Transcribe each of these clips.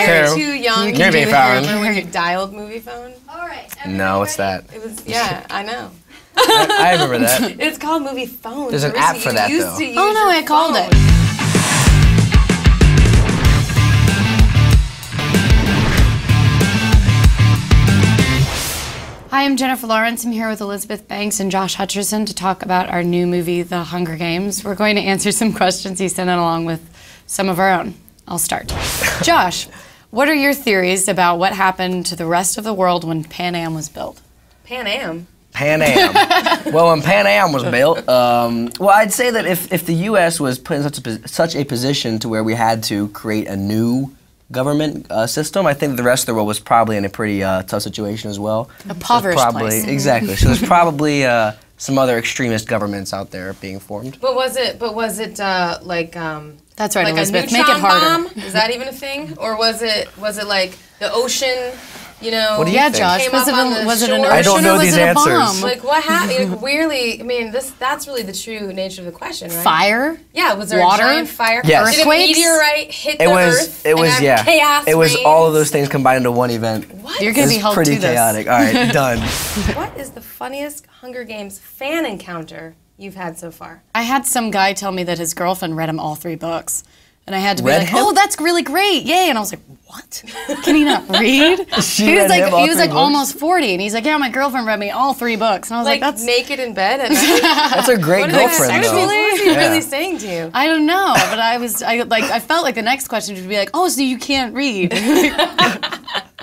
You're too young to do the Moviefone. hammer when you dialed Moviefone. All right. No, what's that? It was, yeah, I know. I remember that. It's called Moviefone. There's an app for that, though. Oh no, I called it. Hi, I'm Jennifer Lawrence. I'm here with Elizabeth Banks and Josh Hutcherson to talk about our new movie, The Hunger Games. We're going to answer some questions he sent in along with some of our own. I'll start. Josh, what are your theories about what happened to the rest of the world when Pan Am was built? Pan Am? Pan Am. Well, when Pan Am was built, well, I'd say that if the U.S. was put in such a position to where we had to create a new government system, I think the rest of the world was probably in a pretty tough situation as well. A impoverished place. Exactly. So there's probably some other extremist governments out there being formed. But was it like That's right, like Elizabeth. a Make it harder. bomb? Is that even a thing, or was it like the ocean? You know, What do you Yeah, think? Josh. Came Was up it, on the was it an shore? ocean I don't know or was these it a answers. bomb? Like what happened? Like, weirdly, I mean, that's really the true nature of the question, right? Fire? Yeah, was there Water? a giant fire? Yes. Did a Earthquakes? meteorite hit It the was, Earth? it was, and yeah. have chaos It was reigns? all of those things combined into one event. What? You're It going to was be held pretty to this. chaotic. All right, done. What is the funniest Hunger Games fan encounter you've had so far? I had some guy tell me that his girlfriend read him all 3 books. And I had to be Read like, him? oh, that's really great, yay. And I was like, what? Can he not read? She he was read him all he was 3 like books? almost 40. And he's like, yeah, my girlfriend read me all 3 books. And I was like, that's... naked in bed at night? That's a great girlfriend, What though. is he really saying to you? I don't know, but I felt like the next question would be like, oh, so you can't read.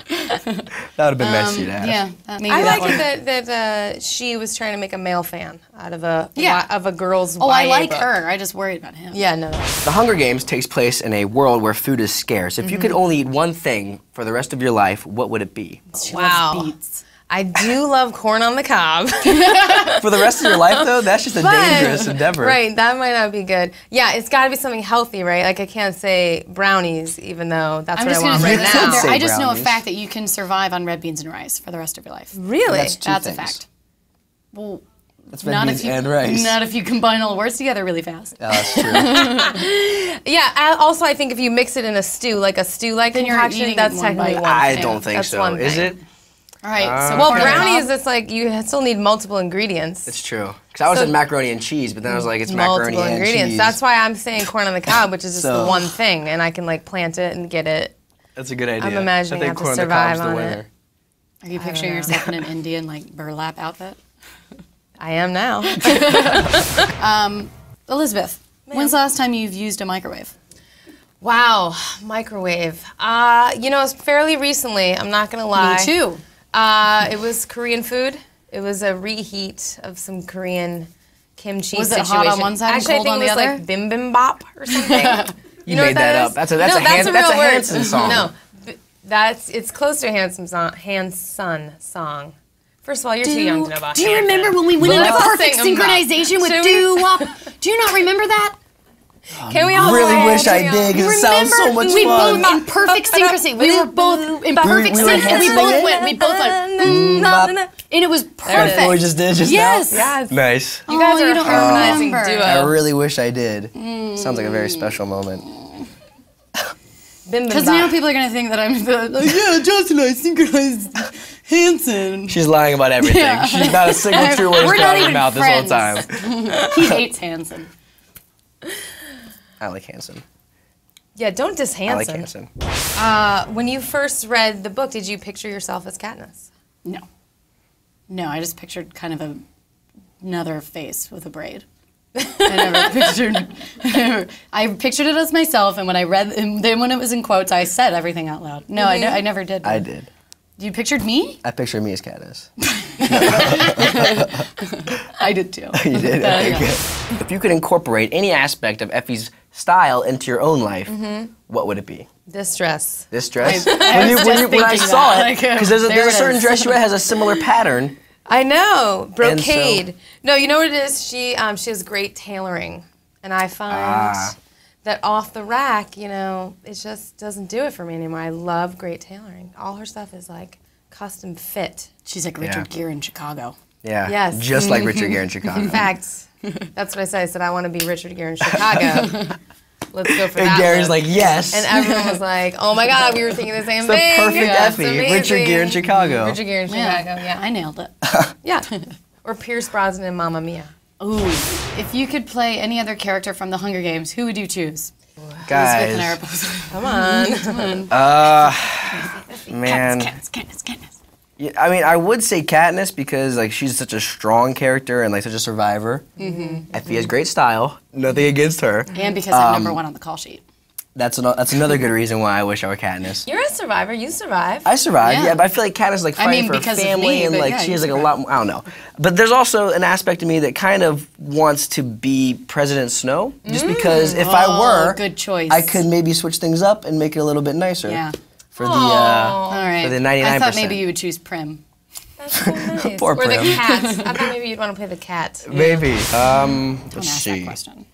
That would have been messy to ask. Yeah, maybe I that like one. it that she was trying to make a male fan out of a Yeah. of a girl's Oh, I YA like book. her. I just worried about him. Yeah, no. The Hunger Games takes place in a world where food is scarce. If you could only eat one thing for the rest of your life, what would it be? She Wow. loves beets. I do love corn on the cob. For the rest of your life, though, that's just a dangerous endeavor. Right, that might not be good. Yeah, it's got to be something healthy, right? Like I can't say brownies, even though that's I'm what I just want going right to now. say Say I just know a brownies. fact that you can survive on red beans and rice for the rest of your life. Really? That's two That's things. a fact. Well, That's red not beans if you and rice. not if you combine all the words together really fast. Oh, that's true. Yeah. Also, I think if you mix it in a stew, like a stew-like Then you're concoction, eating that's one technically bite. one I thing. don't think That's so. one Is thing. it? All right. So Well, corn on the brownies, cob. it's like you still need multiple ingredients. It's true. Because I was So- at macaroni and cheese, but then I was like, it's macaroni Multiple and ingredients. cheese. That's why I'm saying corn on the cob, which is just So- the one thing, and I can like plant it and get it. That's a good idea. I'm imagining I have to corn on the survive cob's the on winner. Are you picturing know. yourself in an Indian like burlap outfit? I am now. Elizabeth, when's the last time you've used a microwave? Wow, microwave. You know, it's fairly recently. I'm not gonna lie. Me too. It was Korean food. It was a reheat of some Korean kimchi Was it situation. hot on one side and Actually, cold I think on the it was other? like bibimbap or something. You know made what that that up. is? That's a No, that's a real word. Hanson song. No, it's close to a Hanson song. First of all, you're too young to know about Do you Hanson. remember when we went into Let's perfect sing 'em up. synchronization with Should we? doo-wop? Do you not remember that? Can we all really sing? wish I Can we all- did, because it sounds so much we fun. both in perfect synchrony. We were both in perfect we were sync, and we both Hanson. went. We both went. And it was it perfect. What we just did just Yes. now? Yes. Nice. You guys Oh, are you don't harmonizing remember. duo. I really wish I did. Sounds like a very special moment. Because now people are going to think that I'm like, yeah, Justin and I synchronized Hanson. She's lying about everything. Yeah. She's not a single true word We're has not come out of her even mouth friends. this whole time. He hates Hanson. I like Hanson. Yeah, don't diss I like Hanson. Hanson. When you first read the book, did you picture yourself as Katniss? No. No, I just pictured kind of another face with a braid. I never pictured. I pictured it as myself, and when I read, and then when it was in quotes, I said everything out loud. No, I never did. I did. You pictured me? I pictured me as Katniss. I did too. You did? Okay, good. If you could incorporate any aspect of Effie's style into your own life, what would it be? This dress. This dress? I was just when I thinking saw that, it, like, because there's a there it certain is. dress you wear that has a similar pattern. I know, brocade. And No, you know what it is? She has great tailoring, and I find that off the rack, you know, it just doesn't do it for me anymore. I love great tailoring. All her stuff is like custom fit. She's like Richard Gere in Chicago. Yeah. Yes. Just like Richard Gere in Chicago. In fact, that's what I said. I said I want to be Richard Gere in Chicago. let's go for And that. Gary's look. like, yes. And everyone was like, oh my God, we were thinking the same It's the thing. perfect That's Effie. amazing. Richard Gere in Chicago. Richard Gere in Chicago, yeah. I nailed it. Yeah. Or Pierce Brosnan in Mamma Mia. Ooh. If you could play any other character from the Hunger Games, who would you choose? Guys. Come on. Man. Katniss. Yeah, I mean, I would say Katniss because like she's such a strong character and like such a survivor. Effie has great style. Nothing against her. And because I'm #1 on the call sheet. That's another good reason why I wish I were Katniss. You're a survivor. You survived. I survived, Yeah. yeah, but I feel like Katniss is like fighting for her because of family me, and but like yeah, she you has like a survived. lot. I don't know, but there's also an aspect of me that kind of wants to be President Snow, just because if I were, good choice. I could maybe switch things up and make it a little bit nicer. Yeah. For the All right. for the 99%. I thought maybe you would choose Prim. That's so nice. Poor or the Prim. cat. I thought maybe you'd want to play the cat. Maybe. Don't Let's ask that see. question.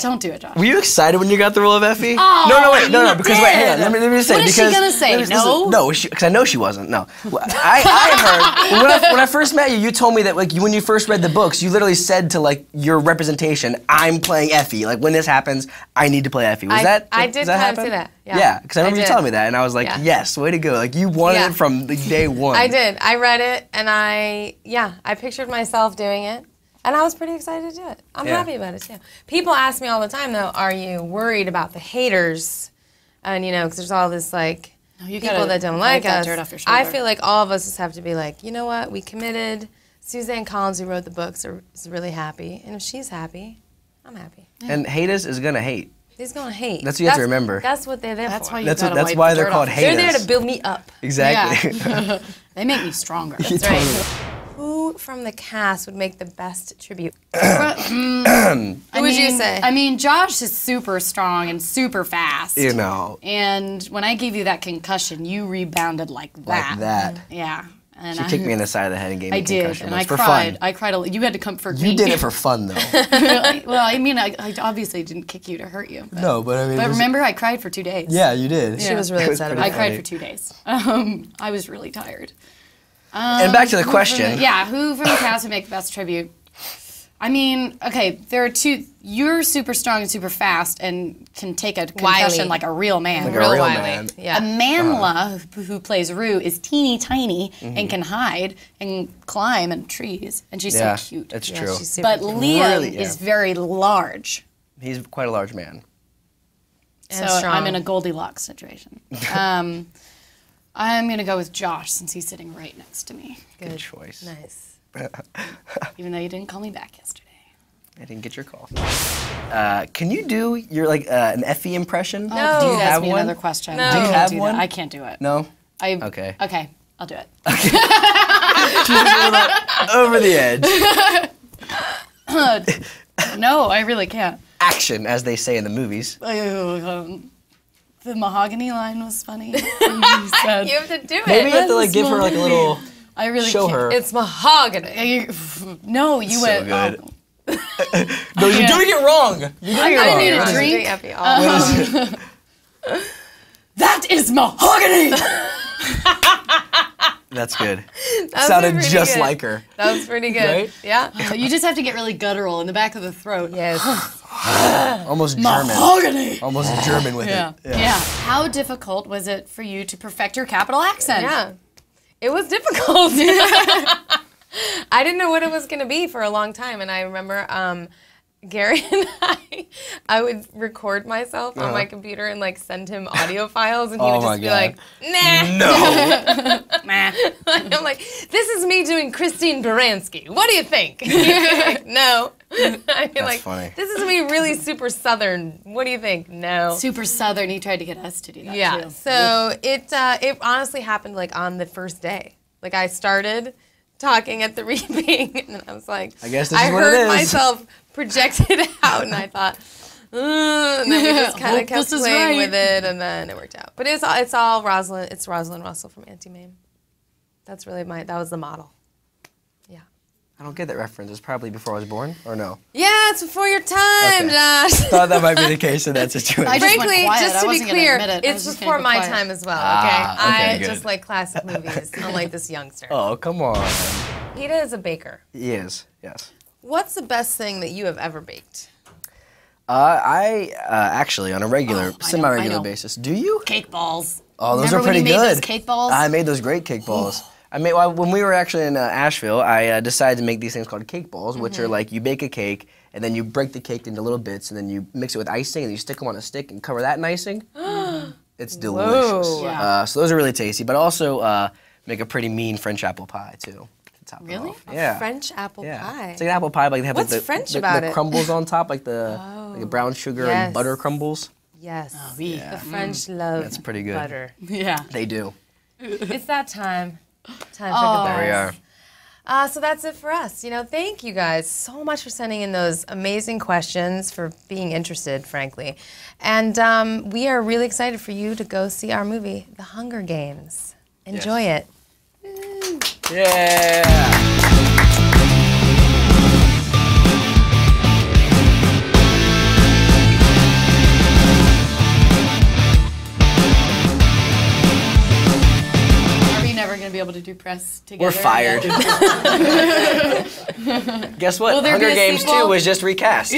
Don't do it, Josh. Were you excited when you got the role of Effie? Oh, no, because wait, hang on, let me just say. What is she because, gonna say, listen, no? No, because I know she wasn't. No, I heard when I first met you, you told me that like when you first read the books, you literally said to like your representation, "I'm playing Effie. Like when this happens, I need to play Effie." Was that? I does did that kind of happen? say that. Yeah. Yeah, because I remember you did. telling me that, and I was like, Yeah. "Yes, way to go! Like you wanted Yeah. it from the day one." I did. I read it, and I pictured myself doing it, and I was pretty excited to do it. I'm Yeah. happy about it too. People ask me all the time, though, are you worried about the haters? And because there's all this like you people gotta that don't wipe like that us. dirt off your I shoulder. feel like all of us just have to be like, you know what? We committed. Suzanne Collins, who wrote the books, is really happy, and if she's happy, I'm happy. And haters is gonna hate. He's gonna hate. That's what you have to remember. That's what they're there That's for. why you That's gotta that's wipe why the they're dirt called off. haters. They're there to build me up. Exactly. Yeah. They make me stronger. That's right. Who from the cast would make the best tribute? Who would you say? I mean, Josh is super strong and super fast. You know, And when I gave you that concussion, you rebounded like that. like that. Yeah. And She kicked me in the side of the head and gave me I a did, concussion. and It's I for cried. fun. I cried a lot. You had to comfort me. You did it for fun, though. Well, I mean, I obviously didn't kick you to hurt you. But, No, but I mean, but it was- remember, I cried for 2 days. Yeah, you did. She was really It was upset pretty about I cried funny. for 2 days. I was really tired. And back to the question. Yeah, who from the cast would make the best tribute? I mean, okay, there are two. You're super strong and super fast and can take a concussion Wily. like a real man. Like a real wily. man. Yeah. Amanla, who plays Rue, is teeny tiny Mm-hmm. and can hide and climb in trees, and she's Yeah, so cute. that's Yeah, true. she's super But cute. Liam Really, is yeah. very large, He's quite a large man. And so strong. I'm in a Goldilocks situation. I'm gonna go with Josh since he's sitting right next to me, Good choice. Nice. even though you didn't call me back yesterday. I didn't get your call. Can you do your like an Effie impression? No. Do you have ask me one? another question? No. I Do you can't have do one? That. I can't do it. No. Okay. Okay, I'll do it. Over the edge. No, I really can't. Action, as they say in the movies. The mahogany line was funny. You said, You have to do it. Maybe you have to like give her like a little. I really Show can't. her. It's mahogany. No, you So went. good. Oh. No, you're doing it wrong. You're doing it I wrong. need a What is it? drink. Effie all That is mahogany. That's good. That Sounded was just pretty good. like her. That was pretty good. Right? Yeah. You just have to get really guttural in the back of the throat. Yes. Almost German. Mahogany. Almost German with Yeah. it. Yeah. How difficult was it for you to perfect your capital accent? Yeah. It was difficult. I didn't know what it was going to be for a long time. And I remember Gary and I would record myself on my computer and like send him audio files. And he Oh would my just be God. like, nah. No. Meh. I'm like, this is me doing Christine Baranski. What do you think? He'd be like, no. I'd be like, funny. this is me really super Southern. What do you think? No. Super Southern. He tried to get us to do that Yeah. too. So it honestly happened like on the first day. Like I started talking at the reading, and I was like, I guess this I is what it heard is. myself projected out, and I thought, and then we just kind Hope of kept this is playing right. with it, and then it worked out. But it's all Rosalind. It's Rosalind Russell from Auntie Mame. That's really that was the model. Yeah. I don't get that reference. It's probably before I was born, or no? Yeah, it's before your time, Okay. Josh. Thought that might be the case in that situation. I just went Frankly, quiet. just I to be wasn't gonna clear, admit it. I was it's just gonna before go my quiet. time as well. Ah, okay, I good. just like classic movies, unlike this youngster. Oh, come on. Peta is a baker. He is, yes. What's the best thing that you have ever baked? I actually, on a regular, I semi-regular know. basis. Do you? Cake balls. Oh, those Remember are pretty when you good. made those cake balls? I made those great cake balls. When we were actually in Asheville, I decided to make these things called cake balls, which are like you bake a cake and then you break the cake into little bits and then you mix it with icing and you stick them on a stick and cover that in icing. It's delicious. Whoa. Yeah. So those are really tasty, but also make a pretty mean French apple pie too. To top it Really? off. Yeah. French apple pie. It's like an apple pie, but they have What's like French the about it? crumbles on top, like the brown sugar and Yes. butter crumbles. Yes. oui. The French love That's pretty good. butter. Yeah. They do. It's that time. Time for Oh. goodbyes. There we are. So that's it for us. Thank you guys so much for sending in those amazing questions, for being interested, frankly. And we are really excited for you to go see our movie, The Hunger Games. Enjoy it. Yeah. Are we never going to be able to do press together? We're fired. Guess what? Will there Hunger be a Games sequel? 2 was just recast.